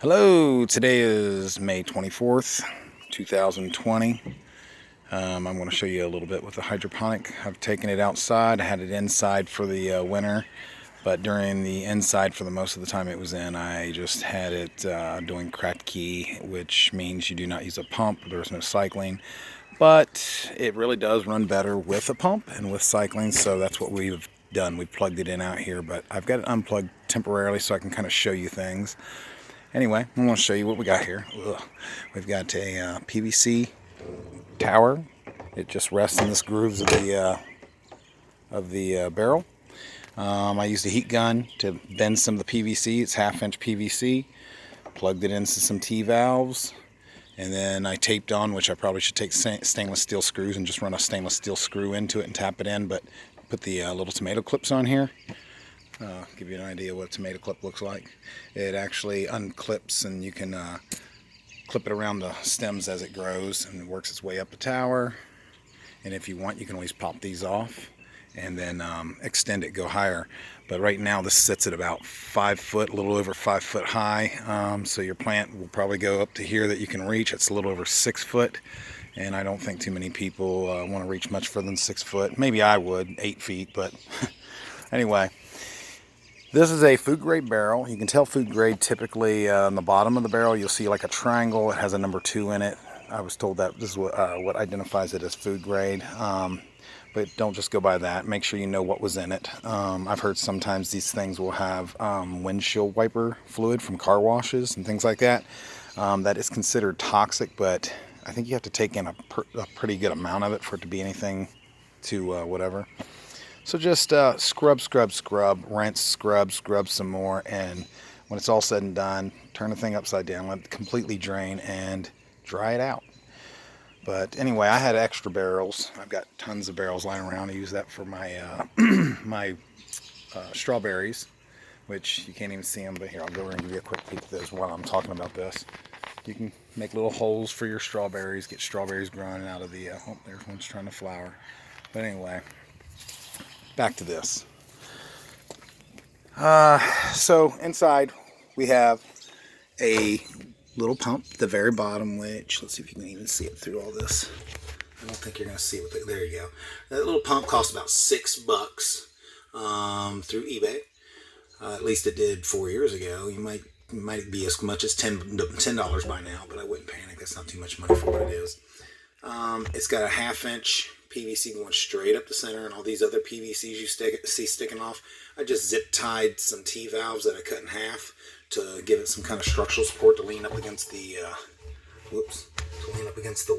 Hello, today is May 24th, 2020. I'm going to show you a little bit with the hydroponic. I've taken it outside. I had it inside for the winter, but during the inside for the most of the time it was in, I just had it doing cracked key, which means you do not use a pump. There's no cycling, but it really does run better with a pump and with cycling, so that's what we've done. We've plugged it in out here, but I've got it unplugged temporarily so I can kind of show you things. Anyway, I want to show you what we got here. We've got a PVC tower. It just rests in this grooves of the barrel. I used a heat gun to bend some of the PVC. It's 1/2-inch PVC. Plugged it into some T-valves. And then I taped on, which I probably should take stainless steel screws and just run a stainless steel screw into it and tap it in. But put the little tomato clips on here. Give you an idea what a tomato clip looks like. It actually unclips and you can clip it around the stems as it grows, and it works its way up the tower. And if you want, you can always pop these off and then extend it, go higher. But right now this sits at about 5 foot, a little over 5 foot high. So your plant will probably go up to here that you can reach. It's a little over 6 foot. And I don't think too many people want to reach much further than 6 foot. Maybe I would, 8 feet, but anyway. This is a food grade barrel. You can tell food grade typically on the bottom of the barrel. You'll see like a triangle. It has a number 2 in it. I was told that this is what identifies it as food grade. But don't just go by that. Make sure you know what was in it. I've heard sometimes these things will have windshield wiper fluid from car washes and things like that. That is considered toxic, but I think you have to take in a pretty good amount of it for it to be anything to whatever. So just scrub, rinse, scrub some more, and when it's all said and done, turn the thing upside down, let it completely drain, and dry it out. But anyway, I had extra barrels. I've got tons of barrels lying around. I use that for my my strawberries, which you can't even see them, but here, I'll go over and give you a quick peek at those while I'm talking about this. You can make little holes for your strawberries, get strawberries growing out of the, oh, there's one's trying to flower. But anyway, back to this. So inside we have a little pump at the very bottom, which, let's see if you can even see it through all this. I don't think you're going to see it. There you go. That little pump cost about $6 through eBay. At least it did 4 years ago. You might be as much as $10 by now, but I wouldn't panic. That's not too much money for what it is. It's got a 1/2-inch PVC going straight up the center, and all these other PVCs you see sticking off. I just zip tied some T-valves that I cut in half to give it some kind of structural support to lean up against the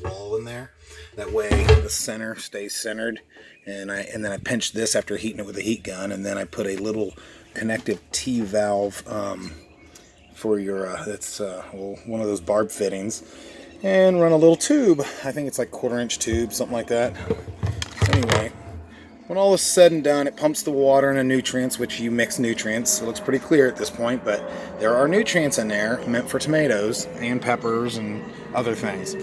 wall in there. That way the center stays centered. And then I pinched this after heating it with a heat gun, and then I put a little connective T-valve for your one of those barb fittings, and run a little tube. I think it's like 1/4-inch tube, something like that. Anyway, when all is said and done, it pumps the water and the nutrients, which you mix nutrients. It looks pretty clear at this point, but there are nutrients in there meant for tomatoes and peppers and other things.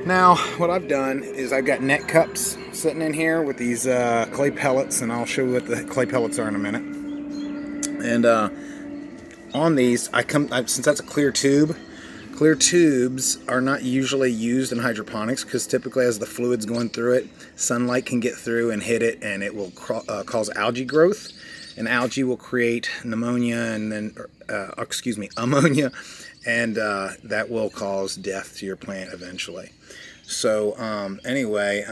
Now, what I've done is I've got net cups sitting in here with these clay pellets, and I'll show you what the clay pellets are in a minute. And on these, since that's a clear tube, clear tubes are not usually used in hydroponics because typically as the fluid's going through it, sunlight can get through and hit it, and it will cause algae growth. And algae will create pneumonia and then, ammonia, and that will cause death to your plant eventually. So anyway,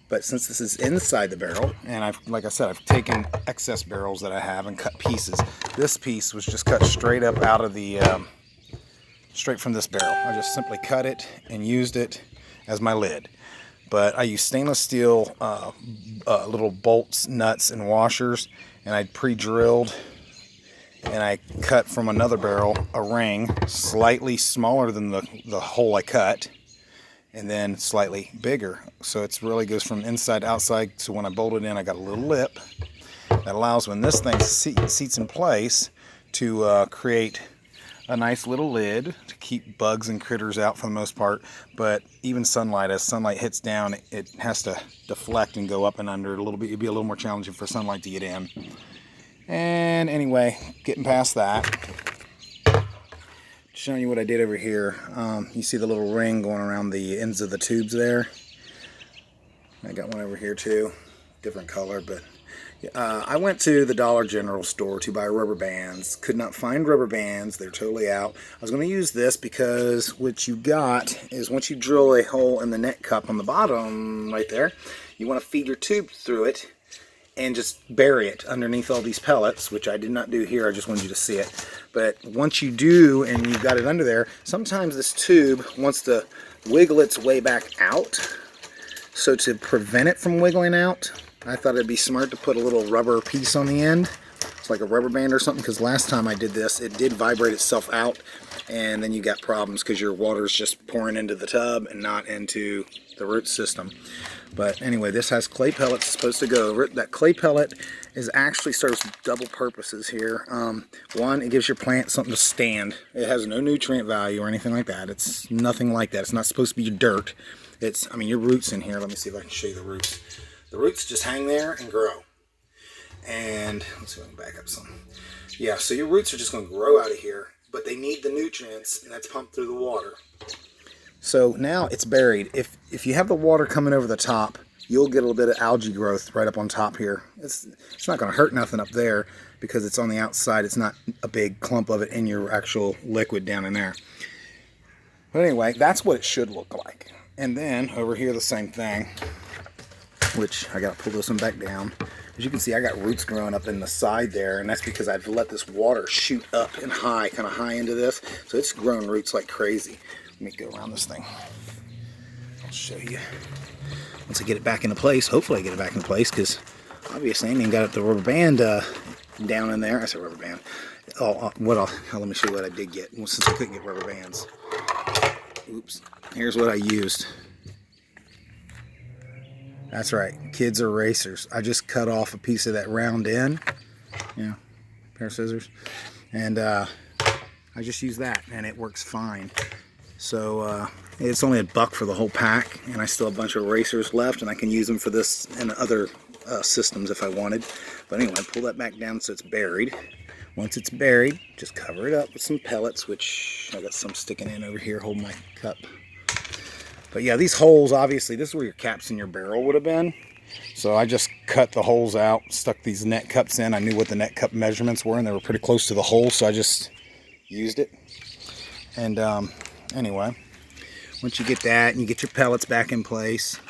but since this is inside the barrel, and like I said, I've taken excess barrels that I have and cut pieces. This piece was just cut straight up out of the straight from this barrel. I just simply cut it and used it as my lid. But I use stainless steel little bolts, nuts, and washers, and I pre-drilled, and I cut from another barrel a ring slightly smaller than the hole I cut, and then slightly bigger. So it really goes from inside to outside. So when I bolt it in, I got a little lip that allows, when this thing seats in place, to create a nice little lid to keep bugs and critters out for the most part. But even sunlight, as sunlight hits down, it has to deflect and go up and under a little bit. It'd be a little more challenging for sunlight to get in. And anyway, getting past that, Showing you what I did over here. You see the little ring going around the ends of the tubes there. I got one over here too, different color, but I went to the Dollar General store to buy rubber bands. Could not find rubber bands. They're totally out. I was going to use this because what you got is once you drill a hole in the net cup on the bottom right there, you want to feed your tube through it and just bury it underneath all these pellets, which I did not do here. I just wanted you to see it. But once you do and you've got it under there, sometimes this tube wants to wiggle its way back out. So to prevent it from wiggling out, I thought it'd be smart to put a little rubber piece on the end. It's like a rubber band or something, because last time I did this, it did vibrate itself out, and then you got problems because your water's just pouring into the tub and not into the root system. But anyway, this has clay pellets supposed to go over it. That clay pellet is actually serves double purposes here. One, it gives your plant something to stand. It has no nutrient value or anything like that. It's nothing like that. It's not supposed to be dirt. I mean, your roots in here. Let me see if I can show you the roots. The roots just hang there and grow. And let's see if I can back up some. Yeah, so your roots are just going to grow out of here, but they need the nutrients, and that's pumped through the water. So now it's buried. If you have the water coming over the top, you'll get a little bit of algae growth right up on top here. It's not going to hurt nothing up there because it's on the outside. It's not a big clump of it in your actual liquid down in there. But anyway, that's what it should look like. And then over here, the same thing, which I got to pull this one back down. As you can see, I got roots growing up in the side there, and that's because I've let this water shoot up and high, kind of high into this. So it's growing roots like crazy. Let me go around this thing. I'll show you. Once I get it back into place, hopefully I get it back into place, because obviously I ain't even got the rubber band down in there. I said rubber band. Let me show you what I did get, since I couldn't get rubber bands. Oops. Here's what I used. That's right, kids are racers. I just cut off a piece of that round end, pair of scissors, and I just use that, and it works fine. So it's only $1 for the whole pack, and I still have a bunch of racers left, and I can use them for this and other systems if I wanted. But anyway, pull that back down so it's buried. Once it's buried, just cover it up with some pellets, which I got some sticking in over here holding my cup. But yeah, these holes, obviously, this is where your caps in your barrel would have been. So I just cut the holes out, stuck these net cups in. I knew what the net cup measurements were, and they were pretty close to the hole, so I just used it. And anyway, once you get that and you get your pellets back in place,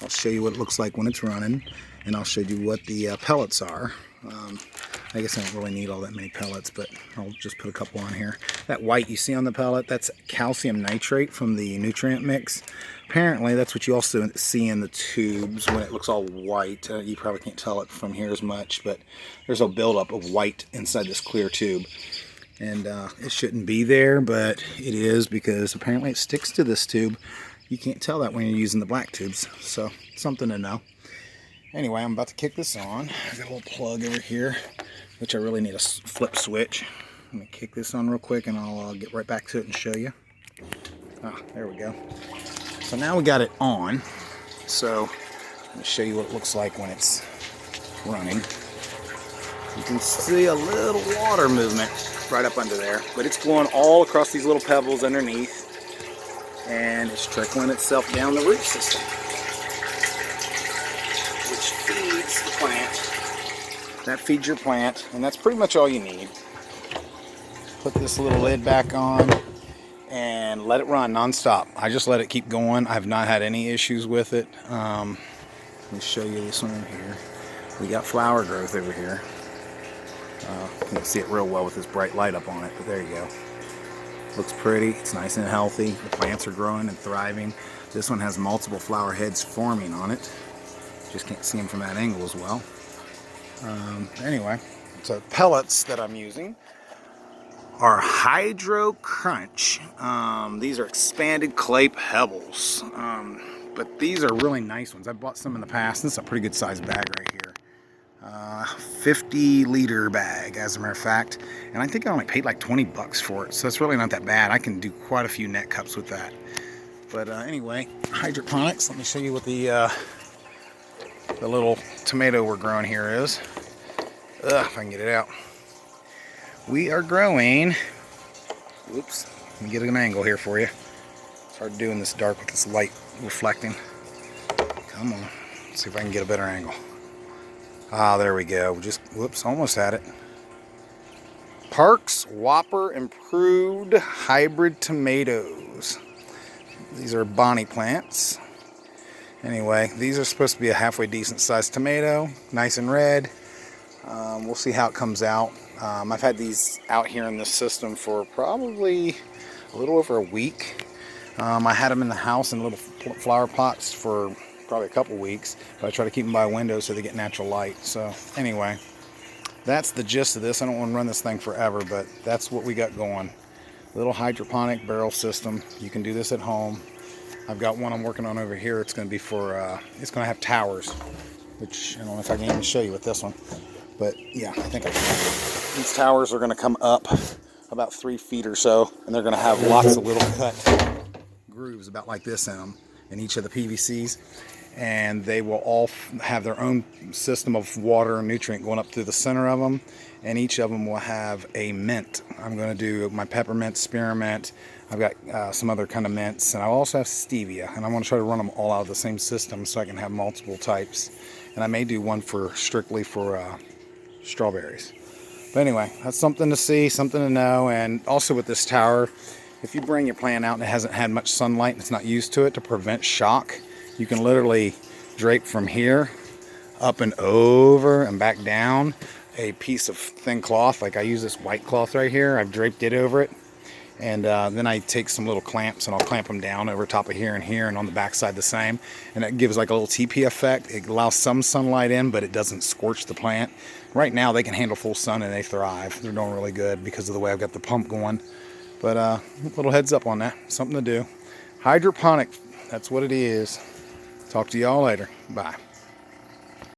I'll show you what it looks like when it's running, and I'll show you what the pellets are. I guess I don't really need all that many pellets, but I'll just put a couple on here. That white you see on the pellet, that's calcium nitrate from the nutrient mix. Apparently, that's what you also see in the tubes when it looks all white. You probably can't tell it from here as much, but there's a buildup of white inside this clear tube. And it shouldn't be there, but it is because apparently it sticks to this tube. You can't tell that when you're using the black tubes, so something to know. Anyway, I'm about to kick this on. I've got a little plug over here, which I really need a flip switch. Let me kick this on real quick and I'll get right back to it and show you. There we go. So now we got it on. So let me show you what it looks like when it's running. You can see a little water movement right up under there, but it's going all across these little pebbles underneath, and it's trickling itself down the root system, which feeds the plant. That feeds your plant, and that's pretty much all you need. Put this little lid back on and let it run non-stop. I just let it keep going. I've not had any issues with it. Let me show you this one over here. We got flower growth over here. You can't see it real well with this bright light up on it, but there you go. Looks pretty. It's nice and healthy. The plants are growing and thriving. This one has multiple flower heads forming on it. Just can't see them from that angle as well. Anyway, so pellets that I'm using are Hydro Crunch. These are expanded clay pebbles. But these are really nice ones. I bought some in the past. This is a pretty good sized bag right here. 50-liter bag, as a matter of fact. And I think I only paid like $20 for it. So it's really not that bad. I can do quite a few net cups with that. But anyway, hydroponics. Let me show you what the little tomato we're growing here is. If I can get it out. We are growing Oops. Let me get an angle here for you. It's hard doing this dark with this light reflecting. Come on. Let's see if I can get a better angle. Ah, there we go. Just, whoops, almost had it. Parks Whopper Improved Hybrid Tomatoes. These are Bonnie plants. Anyway, these are supposed to be a halfway decent sized tomato. Nice and red. We'll see how it comes out. I've had these out here in this system for probably a little over a week. I had them in the house in little flower pots for probably a couple weeks, but I try to keep them by a window so they get natural light. So anyway, that's the gist of this. I don't want to run this thing forever, but that's what we got going. Little hydroponic barrel system. You can do this at home. I've got one I'm working on over here. It's going to be for, it's going to have towers, which I don't know if I can even show you with this one. But yeah, I think these towers are going to come up about 3 feet or so, and they're going to have lots of little cut grooves about like this in them, in each of the PVCs. And they will all have their own system of water and nutrient going up through the center of them, and each of them will have a mint. I'm going to do my peppermint, spearmint. I've got some other kind of mints, and I also have stevia, and I want to try to run them all out of the same system so I can have multiple types. And I may do one strictly for strawberries. But anyway, that's something to see, something to know. And also with this tower, if you bring your plant out and it hasn't had much sunlight and it's not used to it, to prevent shock, you can literally drape from here up and over and back down a piece of thin cloth. Like I use this white cloth right here. I've draped it over it. And then I take some little clamps and I'll clamp them down over top of here and on the back side the same. And it gives like a little teepee effect. It allows some sunlight in, but it doesn't scorch the plant. Right now they can handle full sun and they thrive. They're doing really good because of the way I've got the pump going. But little heads up on that. Something to do. Hydroponic, that's what it is. Talk to y'all later. Bye.